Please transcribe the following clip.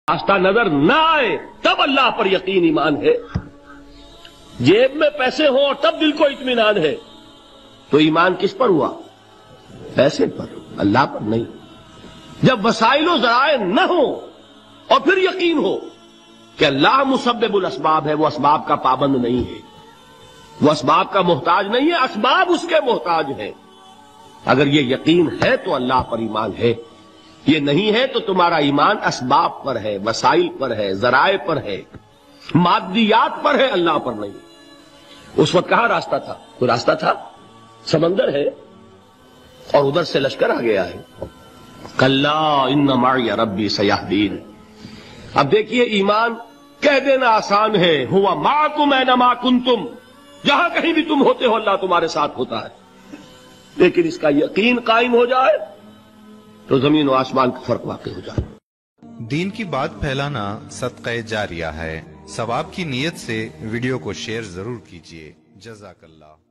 راستہ نظر نہ آئے تب اللہ پر یقین ایمان ہے. جیب میں پیسے ہوں اور تب دل کو اطمینان ہے تو ایمان کس پر ہوا؟ پیسے پر، اللہ پر نہیں. جب وسائل و ذرائع نہ ہوں اور پھر یقین ہو کہ اللہ مسبب الاسباب ہے، وہ اسباب کا پابند نہیں ہے، وہ اسباب کا محتاج نہیں ہے، اسباب اس کے محتاج ہیں. اگر یہ یقین ہے تو اللہ پر ایمان ہے، یہ نہیں ہے تو تمہارا ایمان اسباب پر ہے، وسائل پر ہے، ذرائع پر ہے، مادیات پر ہے، اللہ پر نہیں. اس وقت کہاں راستہ تھا؟ کوئی راستہ تھا؟ سمندر ہے اور ادھر سے لشکر آ گیا ہے. کلا ان معی ربی سیہدین. اب دیکھیے ایمان کہہ دینا آسان ہے، ہوا معکم اینما کنتم، جہاں کہیں بھی تم ہوتے ہو اللہ تمہارے ساتھ ہوتا ہے. لیکن اس کا یقین قائم ہو جائے تو زمین و آسمان کا فرق واقع ہو جائے. دین کی بات پھیلانا صدقہ جاریہ ہے. ثواب کی نیت سے ویڈیو کو شیئر ضرور کیجیے. جزاک اللہ.